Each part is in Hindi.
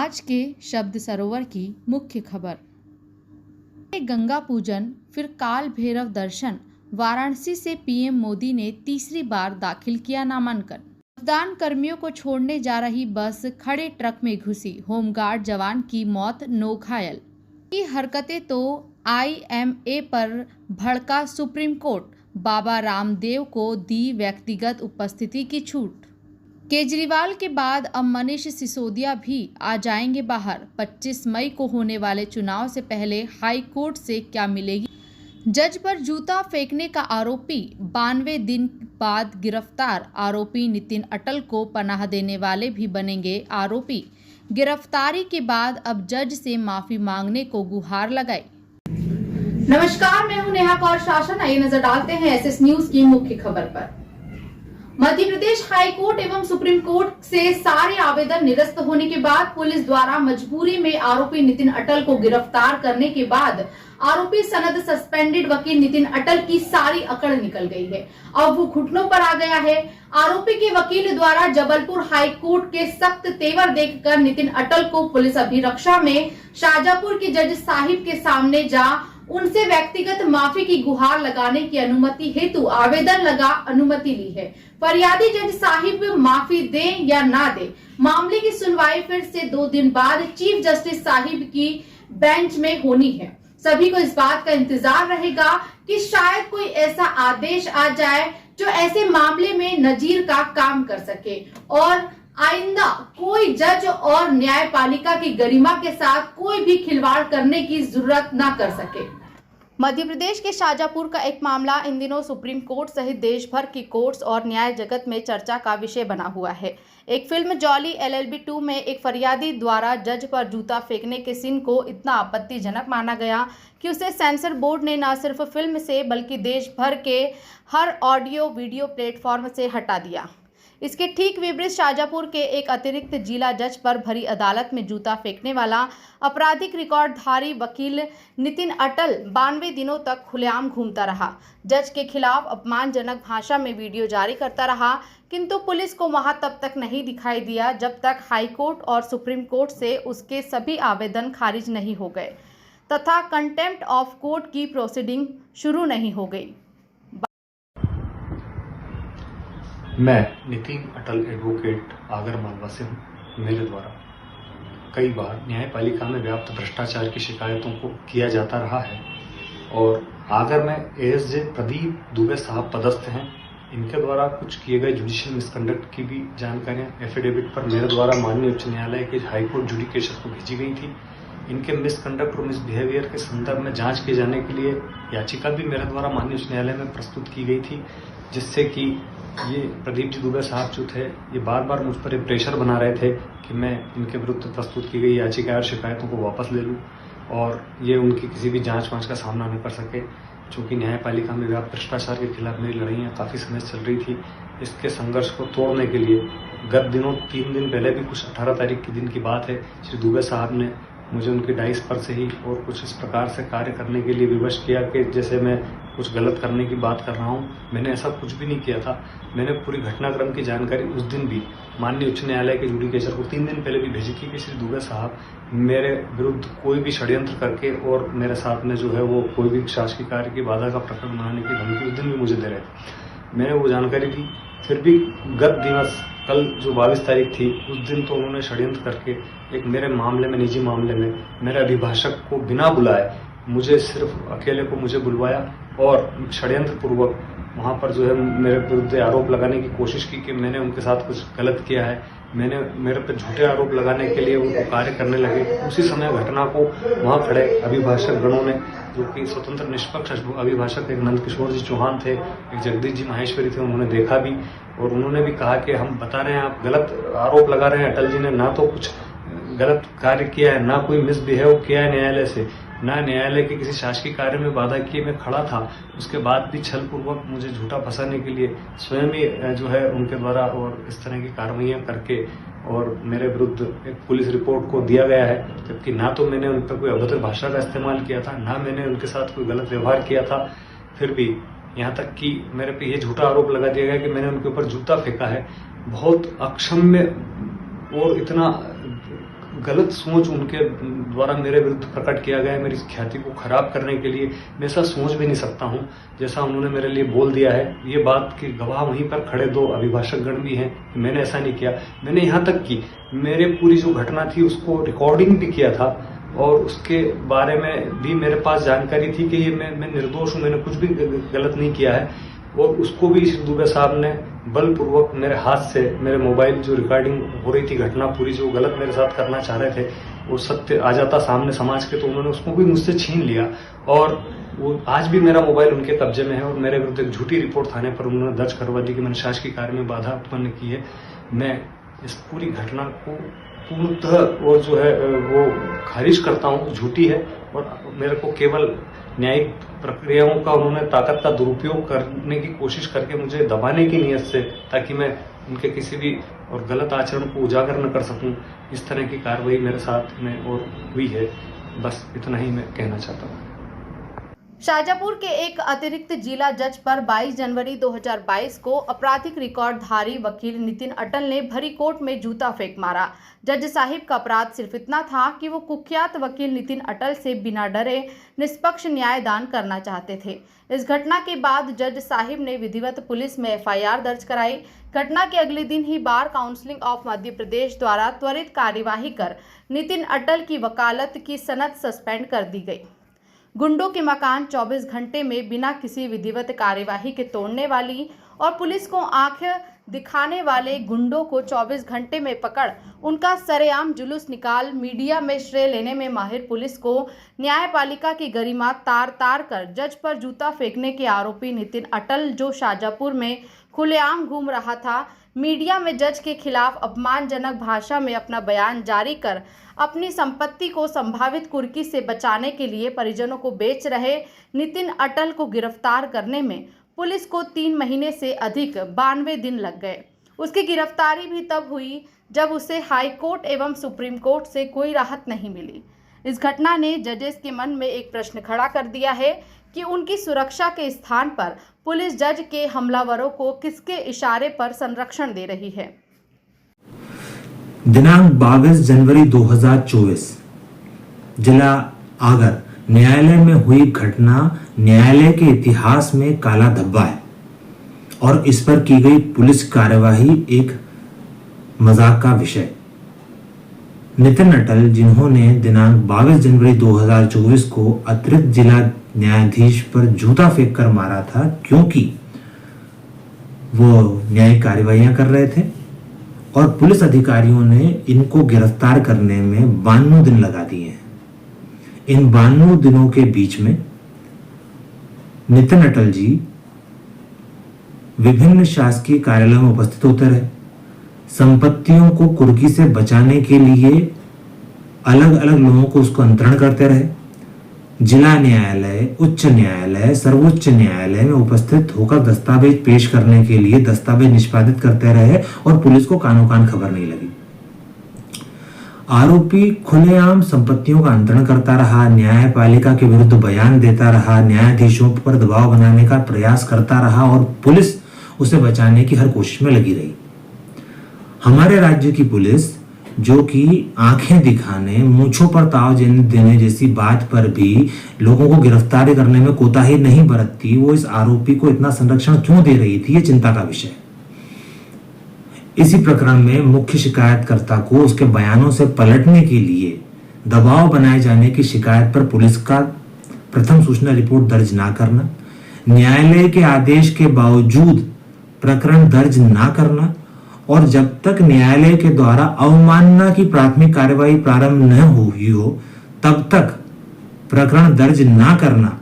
आज के शब्द सरोवर की मुख्य खबर। गंगा पूजन फिर काल भैरव दर्शन। वाराणसी से पीएम मोदी ने तीसरी बार दाखिल किया नामांकन। मतदान कर्मियों को छोड़ने जा रही बस खड़े ट्रक में घुसी, होमगार्ड जवान की मौत, 9 घायल। की हरकतें तो IMA पर भड़का सुप्रीम कोर्ट, बाबा रामदेव को दी व्यक्तिगत उपस्थिति की छूट। केजरीवाल के बाद अब मनीष सिसोदिया भी आ जाएंगे बाहर। 25 मई को होने वाले चुनाव से पहले हाई कोर्ट से क्या मिलेगी? जज पर जूता फेंकने का आरोपी 92 दिन बाद गिरफ्तार। आरोपी नितिन अटल को पनाह देने वाले भी बनेंगे आरोपी। गिरफ्तारी के बाद अब जज से माफी मांगने को गुहार लगाई। नमस्कार, मैं हूं नेहा कौर शासन। आइए नजर डालते हैं SS न्यूज की मुख्य खबर पर। मध्य प्रदेश हाई कोर्ट एवं सुप्रीम कोर्ट से सारे आवेदन निरस्त होने के बाद पुलिस द्वारा मजबूरी में आरोपी नितिन अटल को गिरफ्तार करने के बाद आरोपी सनद सस्पेंडेड वकील नितिन अटल की सारी अकड़ निकल गई है। अब वो घुटनों पर आ गया है। आरोपी के वकील द्वारा जबलपुर हाई कोर्ट के सख्त तेवर देखकर नितिन अटल को पुलिस अभिरक्षा में शाहजहांपुर के जज साहिब के सामने जा उनसे व्यक्तिगत माफी की गुहार लगाने की अनुमति हेतु आवेदन लगा अनुमति ली है। फरियादी जज साहिब माफी दें या ना दें, मामले की सुनवाई फिर से 2 दिन बाद चीफ जस्टिस साहिब की बेंच में होनी है। सभी को इस बात का इंतजार रहेगा कि शायद कोई ऐसा आदेश आ जाए जो ऐसे मामले में नजीर का काम कर सके और आइंदा कोई जज और न्यायपालिका की गरिमा के साथ कोई भी खिलवाड़ करने की जरूरत ना कर सके। मध्य प्रदेश के शाहजहांपुर का एक मामला इन दिनों सुप्रीम कोर्ट सहित देश भर की कोर्ट्स और न्याय जगत में चर्चा का विषय बना हुआ है। एक फिल्म जॉली LLB 2 में एक फरियादी द्वारा जज पर जूता फेंकने के सीन को इतना आपत्तिजनक माना गया कि उसे सेंसर बोर्ड ने न सिर्फ फिल्म से बल्कि देश भर के हर ऑडियो वीडियो प्लेटफॉर्म से हटा दिया। इसके ठीक विपरीत शाहजहांपुर के एक अतिरिक्त जिला जज पर भरी अदालत में जूता फेंकने वाला आपराधिक रिकॉर्डधारी वकील नितिन अटल 92 दिनों तक खुलेआम घूमता रहा। जज के खिलाफ अपमानजनक भाषा में वीडियो जारी करता रहा, किंतु पुलिस को वहां तब तक नहीं दिखाई दिया जब तक हाई कोर्ट और सुप्रीम कोर्ट से उसके सभी आवेदन खारिज नहीं हो गए तथा कंटेम्प्ट ऑफ कोर्ट की प्रोसीडिंग शुरू नहीं हो गई। मैं नितिन अटल एडवोकेट आगर मालवा से हूँ। मेरे द्वारा कई बार न्यायपालिका में व्याप्त भ्रष्टाचार की शिकायतों को किया जाता रहा है और आगर में ASJ प्रदीप दुबे साहब पदस्थ हैं। इनके द्वारा कुछ किए गए जुडिशियल मिसकंडक्ट की भी जानकारियां एफिडेविट पर मेरे द्वारा माननीय उच्च न्यायालय के हाईकोर्ट जुडिकेचर को भेजी गई थी। इनके मिसकंडक्ट और मिसबिहेवियर के संदर्भ में जांच किए जाने के लिए याचिका भी मेरे द्वारा माननीय उच्च न्यायालय में प्रस्तुत की गई थी, जिससे कि ये प्रदीप जी दुबे साहब जो थे ये बार बार मुझ पर प्रेशर बना रहे थे कि मैं इनके विरुद्ध प्रस्तुत की गई याचिका और शिकायतों को वापस ले लूं और ये उनकी किसी भी जांच का सामना न कर सके। चूंकि न्यायपालिका में व्याप्त भ्रष्टाचार के खिलाफ मेरी लड़ाइयाँ काफ़ी समय चल रही थी। इसके संघर्ष को तोड़ने के लिए गत दिनों 3 दिन पहले भी कुछ 18 तारीख के दिन की बात है, श्री दुबे साहब ने मुझे उनके डाइस पर से ही और कुछ इस प्रकार से कार्य करने के लिए विवश किया कि जैसे मैं कुछ गलत करने की बात कर रहा हूँ। मैंने ऐसा कुछ भी नहीं किया था। मैंने पूरी घटनाक्रम की जानकारी उस दिन भी माननीय उच्च न्यायालय के जुडिकेचर को 3 दिन पहले भी भेजी थी कि श्री दुबे साहब मेरे विरुद्ध कोई भी षड्यंत्र करके और मेरे साथ में जो है वो कोई भी शासकीय कार्य की बाधा का प्रकरण बनाने की धमकी उस दिन भी मुझे दे रहे थे। मैंने वो जानकारी दी। फिर भी गत दिवस कल जो 22 तारीख थी उस दिन तो उन्होंने षड्यंत्र करके एक मेरे मामले में, निजी मामले में मेरे अभिभाषक को बिना बुलाए मुझे सिर्फ अकेले को मुझे बुलवाया और षड्यंत्र पूर्वक वहाँ पर जो है मेरे विरुद्ध आरोप लगाने की कोशिश की कि मैंने उनके साथ कुछ गलत किया है। मैंने मेरे पे झूठे आरोप लगाने के लिए उनको कार्य करने लगे। उसी समय घटना को वहाँ खड़े अभिभाषक गणों ने, जो कि स्वतंत्र निष्पक्ष अभिभाषक एक नंद किशोर जी चौहान थे, एक जगदीश जी माहेश्वरी थे, उन्होंने देखा भी और उन्होंने भी कहा कि हम बता रहे हैं आप गलत आरोप लगा रहे हैं। अटल जी ने ना तो कुछ गलत कार्य किया है, ना कोई मिसबिहेव किया है न्यायालय से, ना न्यायालय के किसी शासकीय कार्य में बाधा किए मैं खड़ा था। उसके बाद भी छल पूर्वक मुझे झूठा फंसाने के लिए स्वयं ही जो है उनके द्वारा और इस तरह की कार्रवाइयां करके और मेरे विरुद्ध एक पुलिस रिपोर्ट को दिया गया है, जबकि ना तो मैंने उन पर कोई अभद्र भाषा का इस्तेमाल किया था, ना मैंने उनके साथ कोई गलत व्यवहार किया था। फिर भी यहाँ तक कि मेरे पे ये झूठा आरोप लगा दिया गया कि मैंने उनके ऊपर जूता फेंका है। बहुत अक्षम्य और इतना गलत सोच उनके द्वारा मेरे विरुद्ध प्रकट किया गया है, मेरी ख्याति को खराब करने के लिए। मैं ऐसा सोच भी नहीं सकता हूं जैसा उन्होंने मेरे लिए बोल दिया है। ये बात के गवाह वहीं पर खड़े 2 अभिभाषकगण भी हैं कि मैंने ऐसा नहीं किया। मैंने यहाँ तक कि मेरे पूरी जो घटना थी उसको रिकॉर्डिंग भी किया था और उसके बारे में भी मेरे पास जानकारी थी कि ये मैं निर्दोष हूं, मैंने कुछ भी गलत नहीं किया है। और उसको भी श्री दुबे साहब ने बलपूर्वक मेरे हाथ से मेरे मोबाइल जो रिकॉर्डिंग हो रही थी घटना पूरी जो गलत मेरे साथ करना चाह रहे थे, वो सत्य आ जाता सामने समाज के, तो उन्होंने उसको भी मुझसे छीन लिया। और वो आज भी मेरा मोबाइल उनके कब्जे में है और मेरे विरुद्ध एक झूठी रिपोर्ट थाने पर उन्होंने दर्ज करवा दी कि मैंने शासकीय कार्य में बाधा उत्पन्न की है। मैं इस पूरी घटना को पूर्णतः वो जो है वो खारिज करता हूँ, झूठी है। और मेरे को केवल न्यायिक प्रक्रियाओं का उन्होंने ताकत का दुरुपयोग करने की कोशिश करके मुझे दबाने की नीयत से, ताकि मैं उनके किसी भी और गलत आचरण को उजागर न कर सकूं, इस तरह की कार्रवाई मेरे साथ में और हुई है। बस इतना ही मैं कहना चाहता हूँ। शाजापुर के एक अतिरिक्त जिला जज पर 22 जनवरी 2022 को आपराधिक रिकॉर्डधारी वकील नितिन अटल ने भरी कोर्ट में जूता फेंक मारा। जज साहिब का अपराध सिर्फ इतना था कि वो कुख्यात वकील नितिन अटल से बिना डरे निष्पक्ष न्यायदान करना चाहते थे। इस घटना के बाद जज साहिब ने विधिवत पुलिस में FIR दर्ज कराई। घटना के अगले दिन ही bar council of Madhya Pradesh द्वारा त्वरित कार्यवाही कर नितिन अटल की वकालत की सनद सस्पेंड कर दी गई। गुंडों के मकान 24 घंटे में बिना किसी विधिवत कार्यवाही के तोड़ने वाली और पुलिस को आंख दिखाने वाले गुंडों को 24 घंटे में पकड़ उनका सरेआम जुलूस निकाल मीडिया में श्रेय लेने में माहिर पुलिस को न्यायपालिका की गरिमा तार तार कर जज पर जूता फेंकने के आरोपी नितिन अटल, जो शाजापुर में खुलेआम घूम रहा था, मीडिया में जज के खिलाफ अपमानजनक भाषा में अपना बयान जारी कर अपनी संपत्ति को संभावित कुर्की से बचाने के लिए परिजनों को बेच रहे नितिन अटल को गिरफ्तार करने में पुलिस को 3 महीने से अधिक 92 दिन लग गए। उसकी गिरफ्तारी भी तब हुई जब उसे हाई कोर्ट एवं सुप्रीम कोर्ट से कोई राहत नहीं मिली। इस घटना ने जजेस के मन में एक प्रश्न खड़ा कर दिया है कि उनकी सुरक्षा के स्थान पर पुलिस जज के हमलावरों को किसके इशारे पर संरक्षण दे रही है। दिनांक 22 जनवरी 2024 जिला आगर न्यायालय में हुई घटना न्यायालय के इतिहास में काला धब्बा है और इस पर की गई पुलिस कार्यवाही एक मजाक का विषय। नितिन अटल, जिन्होंने दिनांक 22 जनवरी 2024 को अतिरिक्त जिला न्यायाधीश पर जूता फेंक कर मारा था क्योंकि वो न्यायिक कार्यवाहियां कर रहे थे और पुलिस अधिकारियों ने इनको गिरफ्तार करने में 92 दिन लगा दिए हैं। इन 92 दिनों के बीच में नितिन अटल जी विभिन्न शासकीय कार्यालयों में उपस्थित होते रहे। संपत्तियों को कुर्की से बचाने के लिए अलग अलग लोगों को उसको अंतरण करते रहे। जिला न्यायालय, उच्च न्यायालय, सर्वोच्च न्यायालय में उपस्थित होकर दस्तावेज पेश करने के लिए दस्तावेज निष्पादित करते रहे और पुलिस को कानो कान खबर नहीं लगी। आरोपी खुलेआम संपत्तियों का अंतरण करता रहा, न्यायपालिका के विरुद्ध बयान देता रहा, न्यायाधीशों पर दबाव बनाने का प्रयास करता रहा और पुलिस उसे बचाने की हर कोशिश में लगी रही। हमारे राज्य की पुलिस, जो कि आंखें दिखाने, मूंछों पर ताव देने जैसी बात पर भी लोगों को गिरफ्तारी करने में कोताही नहीं बरतती, वो इस आरोपी को इतना संरक्षण क्यों दे रही थी, ये चिंता का विषय। इसी प्रकरण में मुख्य शिकायतकर्ता को उसके बयानों से पलटने के लिए दबाव बनाए जाने की शिकायत पर पुलिस का प्रथम सूचना रिपोर्ट दर्ज ना करना, न्यायालय के आदेश के बावजूद प्रकरण दर्ज ना करना और जब तक न्यायालय के द्वारा अवमानना की प्राथमिक कार्यवाही प्रारंभ न हुई हो तब तक प्रकरण दर्ज ना करना,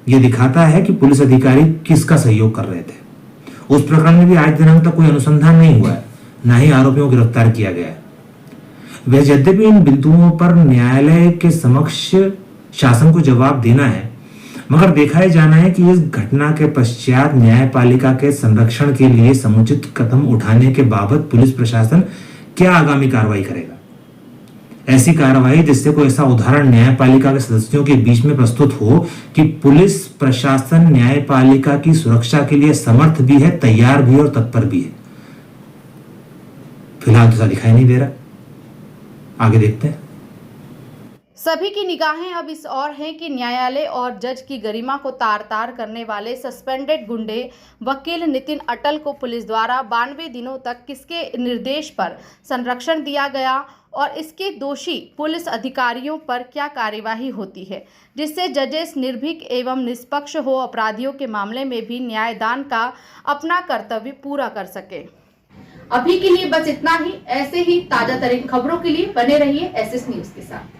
यह दिखाता है कि पुलिस अधिकारी किसका सहयोग कर रहे थे। उस प्रकरण में भी आज दिनांक तक कोई अनुसंधान नहीं हुआ है, न ही आरोपियों को गिरफ्तार किया गया है। वह यद्यपि इन बिंदुओं पर न्यायालय के समक्ष शासन को जवाब देना है, मगर देखा ही जाना है कि इस घटना के पश्चात न्यायपालिका के संरक्षण के लिए समुचित कदम उठाने के बाबत पुलिस प्रशासन क्या आगामी कार्रवाई करेगा। ऐसी कार्रवाई जिससे कोई ऐसा उदाहरण न्यायपालिका के सदस्यों के बीच में प्रस्तुत हो कि पुलिस प्रशासन न्यायपालिका की सुरक्षा के लिए समर्थ भी है, तैयार भी है और तत्पर भी है। फिलहाल तो ऐसा दिखाई नहीं दे रहा। आगे देखते हैं। सभी की निगाहें अब इस ओर हैं कि न्यायालय और जज की गरिमा को तार-तार करने वाले सस्पेंडेड गुंडे वकील नितिन अटल को पुलिस द्वारा 92 दिनों तक किसके निर्देश पर संरक्षण दिया गया और इसके दोषी पुलिस अधिकारियों पर क्या कार्यवाही होती है, जिससे जजेस निर्भीक एवं निष्पक्ष हो अपराधियों के मामले में भी न्यायदान का अपना कर्तव्य पूरा कर सके। अभी के लिए बस इतना ही। ऐसे ही ताजा तरीन खबरों के लिए बने रहिए एसएस न्यूज के साथ।